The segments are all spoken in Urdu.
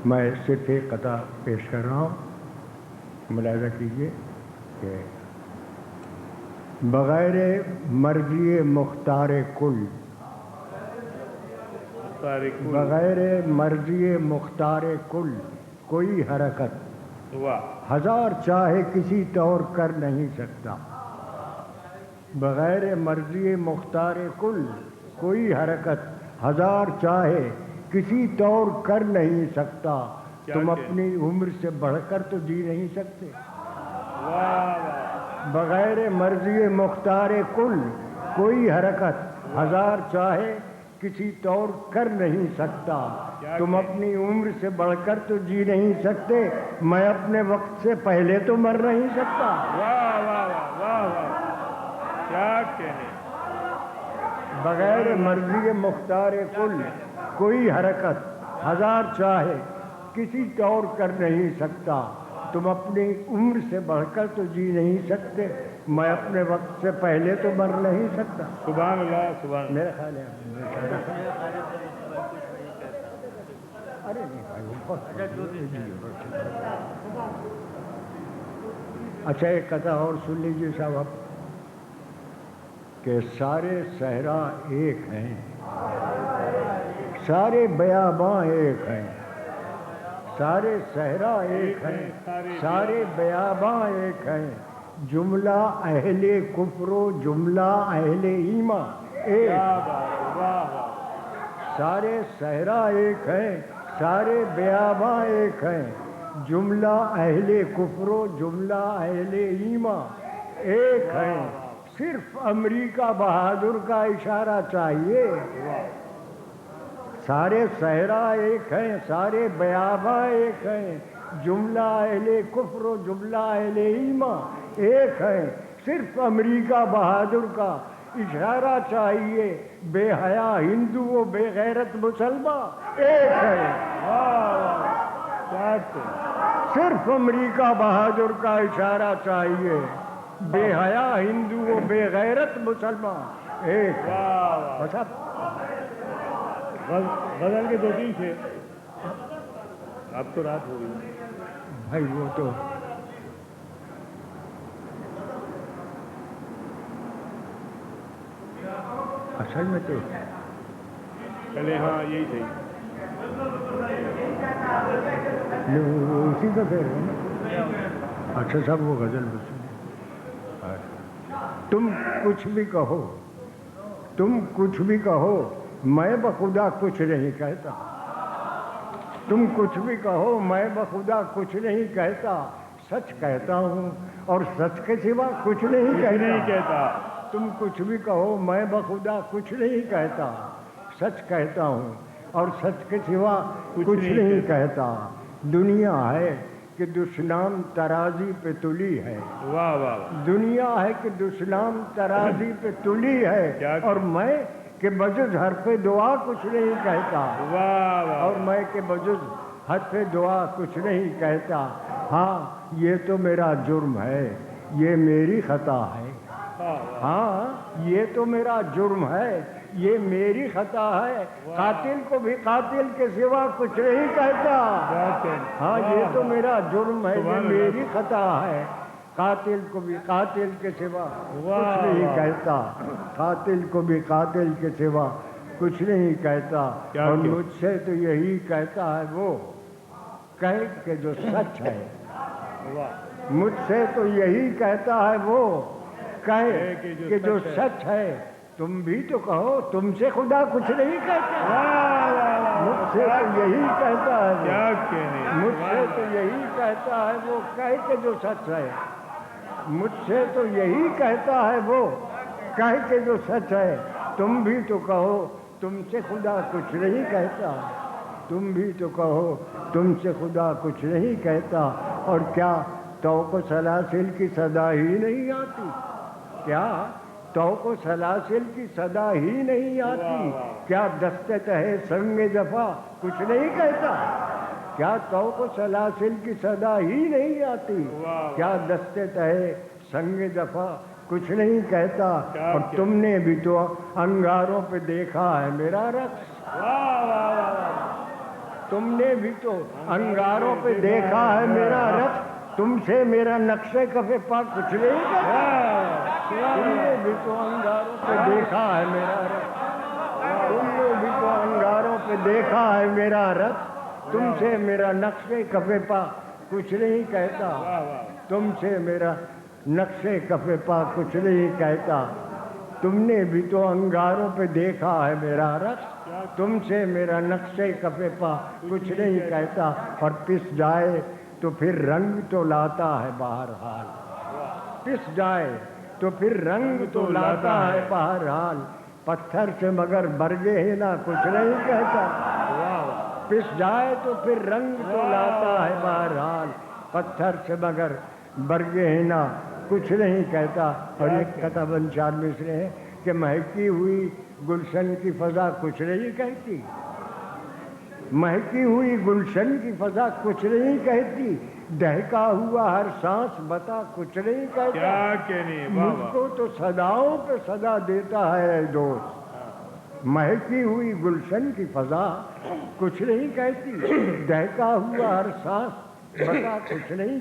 میں صرف ایک قطع پیش کر رہا ہوں، ملاحظہ کیجیے کہ بغیر مرضی مختار کل، بغیر مرضی مختار کل کوئی حرکت ہزار چاہے کسی طور کر نہیں سکتا۔ بغیر مرضی مختار کل کوئی حرکت ہزار چاہے کسی طور کر نہیں سکتا۔ تم اپنی عمر سے بڑھ کر تو جی نہیں سکتے۔ بغیر مرضی مختار کل کوئی حرکت ہزار چاہے کسی طور کر نہیں سکتا۔ تم اپنی عمر سے بڑھ کر تو جی نہیں سکتے، میں اپنے وقت سے پہلے تو مر نہیں سکتا۔ واہ واہ واہ واہ واہ، کیا کہنے۔ بغیر مرضی مختار کل کوئی حرکت ہزار چاہے کسی طور کر نہیں سکتا۔ تم اپنی عمر سے بڑھ کر تو جی نہیں سکتے، میں اپنے وقت سے پہلے تو مر نہیں سکتا۔ سبحان اللہ سبحان اللہ۔ میرا خیال ہے ارے نہیں اچھا ایک قطع اور سن لیجیے صاحب آپ، کہ سارے صحرا ایک ہیں، سارے بیاباں ایک ہیں، سارے صحرا ایک ہیں، سارے بیاباں ایک ہیں، جملہ اہل کفر و جملہ اہل ایمان ایک۔ سارے صحرا ایک ہیں، سارے بیاباں ایک ہیں، جملہ اہل کفر و جملہ اہل ایمان ایک ہیں، صرف امریکہ بہادر کا اشارہ چاہیے۔ سارے صحرا ایک ہیں، سارے بیاباں ایک ہیں، جملہ اہل کفر و جملہ اہل ایمان ایک ہیں، صرف امریکہ بہادر کا اشارہ چاہیے، بے حیا ہندو و بے غیرت مسلمان ایک ہیں۔ صرف امریکہ بہادر کا اشارہ چاہیے، بے حیا ہندو و بے غیرت مسلمان ایک ہے۔ غزل کے دو تین تھے، اب تو رات ہو گئی بھائی، وہ تو اصل میں تو پہلے ہاں یہی تھی، اسی کا کہہ رہے ہیں نا۔ اچھا صاحب وہ غزل بسے، تم کچھ بھی کہو، تم کچھ بھی کہو، میں بخدا کچھ نہیں کہتا۔ تم کچھ بھی کہو، میں بخدا کچھ نہیں کہتا، سچ کہتا ہوں اور سچ کے سوا کچھ نہیں کہتا۔ تم کچھ بھی کہو، میں بخدا کچھ نہیں کہتا، سچ کہتا ہوں اور سچ کے سوا کچھ نہیں کہتا۔ دنیا ہے کہ دشنام ترازی پہ تلی ہے، واہ واہ، دنیا ہے کہ دشنام ترازی پہ تلی ہے، اور میں کہ بجز حرف دعا کچھ نہیں کہتا، اور میں کہ بجز حرف دعا کچھ نہیں کہتا۔ ہاں یہ تو میرا جرم ہے، یہ میری خطا ہے، ہاں یہ تو میرا جرم ہے، یہ میری خطا ہے، قاتل کو بھی قاتل کے سوا کچھ نہیں کہتا۔ ہاں یہ تو میرا جرم ہے، یہ میری خطا ہے، قاتل کو بھی قاتل کے سوا کچھ نہیں کہتا، قاتل کو بھی قاتل کے سوا کچھ نہیں کہتا۔ اور مجھ سے تو یہی کہتا ہے وہ کہے کہ جو سچ ہے، مجھ سے تو یہی کہتا ہے وہ کہے کہ جو سچ ہے۔ تم بھی تو کہو، تم سے خدا کچھ نہیں کہتا۔ مجھ سے تو یہی کہتا ہے وہ، مجھ سے تو یہی کہتا ہے وہ کہے کہ جو سچ ہے، مجھ سے تو یہی کہتا ہے وہ کہے کہ جو سچ ہے۔ تم بھی تو کہو، تم سے خدا کچھ نہیں کہتا، تم بھی تو کہو، تم سے خدا کچھ نہیں کہتا۔ اور کیا توق و سلاسل کی صدا ہی نہیں آتی؟ کیا توق و سلاسل کی صدا ہی نہیں آتی؟ کیا دست تہے سنگ جفا کچھ نہیں کہتا؟ کیا توق و سلاسل کی صدا ہی نہیں آتی؟ کیا دست تہے سنگ جفا کچھ نہیں کہتا؟ اور تم نے بھی تو انگاروں پہ دیکھا ہے میرا رقص، تم نے بھی تو انگاروں پہ دیکھا ہے میرا رخ، تم سے میرا نقشے کفے پا کچھ نہیں کہتا۔ تم نے بھی تو انگاروں پہ دیکھا ہے میرا رخ، تم نے بھی تو انگاروں پہ دیکھا ہے میرا رخ، تم سے میرا نقشے کفے پا کچھ نہیں کہتا، تم سے میرا نقشے کفے پا کچھ نہیں کہتا۔ تم نے بھی تو انگاروں پہ دیکھا ہے میرا رخ، تم سے میرا نقشے کفے پا کچھ نہیں کہتا، اور پس جائے تو پھر رنگ تو لاتا ہے بہرحال، پس جائے تو پھر رنگ تو لاتا ہے بہرحال، پتھر سے مگر برگے ہی نہ کچھ نہیں کہتا، پس جائے تو پھر رنگ تو لاتا ہے بہرحال، پتھر سے مگر برگے ہی نہ کچھ نہیں کہتا۔ اور ایک کتابن چار مصرے ہیں کہ مہکی ہوئی گلشن کی فضا کچھ نہیں کہتی، مہکی ہوئی گلشن کی فضا کچھ نہیں کہتی، دہکا ہوا ہر سانس بتا کچھ نہیں کہتا، مجھ کو تو صداؤں پہ صدا دیتا ہے اے دوست، مہکی ہوئی گلشن کی فضا کچھ نہیں کہتی، دہکا ہوا ہر سانس بتا کچھ نہیں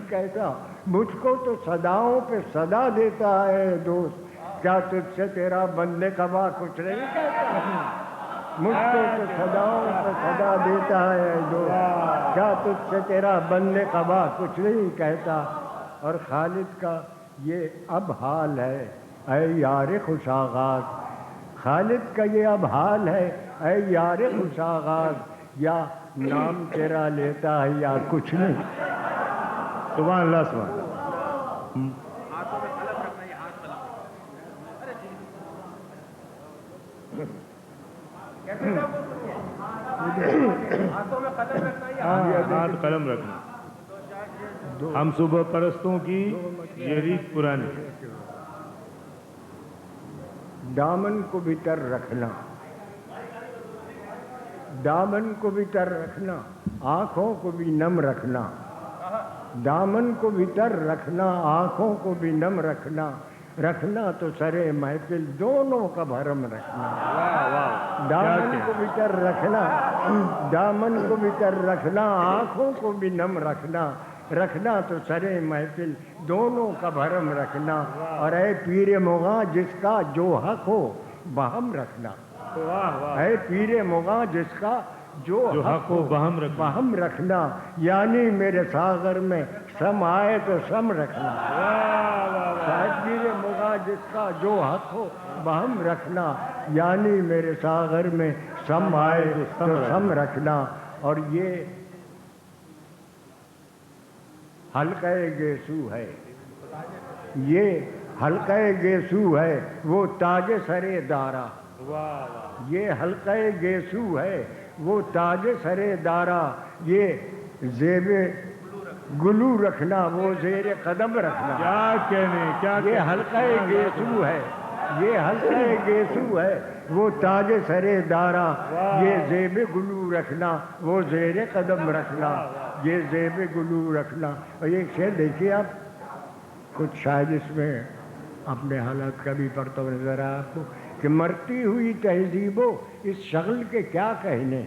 کہتا، مجھ کو تو صداؤں پہ صدا دیتا ہے اے دوست، کیا تجھ سے تیرا بندے قبا کچھ نہیں کہتا، مجھ کو تو صداؤں پہ صدا دیتا ہے اے دوست، کیا تجھ سے تیرا بندے قبا کچھ نہیں کہتا۔ اور خالد کا یہ اب حال ہے اے یار خوش آغاز، خالد کا یہ اب حال ہے اے یار خوش آغاز، یا نام تیرا لیتا ہے یا کچھ نہیں۔ سبحان اللہ سبحان اللہ۔ ہاتھ قلم رکھنا، ہم صبح پرستوں کی یہ ریت پرانی، دامن کو بھی تر رکھنا، دامن کو بھی تر رکھنا، آنکھوں کو بھی نم رکھنا، دامن کو بھی تر رکھنا، آنکھوں کو بھی نم رکھنا، رکھنا تو سرے محفل دونوں کا بھرم رکھنا، دامن کو بھی تر رکھنا، دامن کو بھی تر رکھنا، آنکھوں کو بھی نم رکھنا، رکھنا تو سرے محفل دونوں کا بھرم رکھنا، اور اے پیر مغاں جس کا جو حق ہو بہم رکھنا، اے پیر مغاں جس کا جو حق ہو بہم رکھنا، یعنی میرے ساغر میں سم آئے تو سم رکھنا، اے پیر مغاں جس کا جو حق ہو بہم رکھنا، یعنی میرے ساغر میں سم آئے تو سم رکھنا۔ اور یہ حلقہ گیسو ہے، یہ حلقہ گیسو ہے وہ تاج سرے دارا، یہ حلقہ گیسو ہے وہ تاج سرے دارا، یہ زیب گلو رکھنا وہ زیر قدم رکھنا، کیا کہنے کیا یہ حلقہ گیسو ہے، یہ حلقہ گیسو ہے وہ تاج سرے دارا، یہ زیب گلو رکھنا وہ زیر قدم رکھنا، یہ زیب گلو رکھنا۔ اور یہ شعر دیکھیے آپ، کچھ شاید اس میں اپنے حالات کا بھی پڑھتا ہوا نظر آیا آپ کو کہ مرتی ہوئی تہذیبوں اس شغل کے کیا کہنے،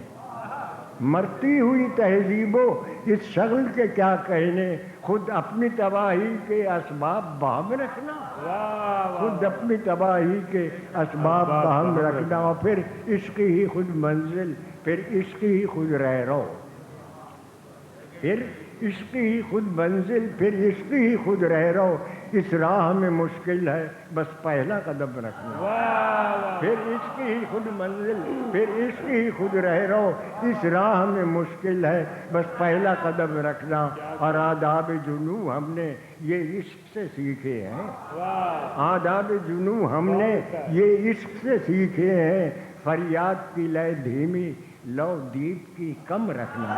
مرتی ہوئی تہذیبوں اس شغل کے کیا کہنے، خود اپنی تباہی کے اسباب باہم رکھنا، خود اپنی تباہی کے اسباب باہم رکھنا، اور پھر عشق ہی خود منزل، پھر عشق ہی خود رہرو، پھر عشق ہی خود منزل، پھر عشق ہی خود رہرو، اس راہ میں مشکل ہے بس پہلا قدم رکھنا، پھر عشق ہی خود منزل، پھر عشق ہی خود رہرو، اس راہ میں مشکل ہے بس پہلا قدم رکھنا۔ اور آداب جنوں ہم نے یہ عشق سے سیکھے ہیں، آداب جنوں ہم نے یہ عشق سے سیکھے ہیں، فریاد کی لے دھیمی لو دیپ کی کم رکھنا،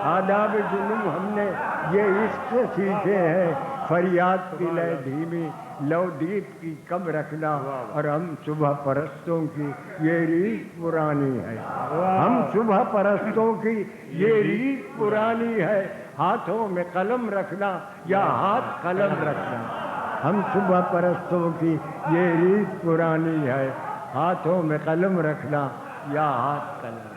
آداب جنوں ہم نے یہ عشق سے سیکھے ہیں، فریاد کی لے دھیمی لو دیپ کی کم رکھنا۔ اور ہم صبح پرستوں کی یہ ریت پرانی ہے، ہم صبح پرستوں کی یہ ریت پرانی ہے، ہاتھوں میں قلم رکھنا یا ہاتھ قلم رکھنا، ہم صبح پرستوں کی یہ ریت پرانی ہے، ہاتھوں میں قلم رکھنا یا ہاتھ قلم۔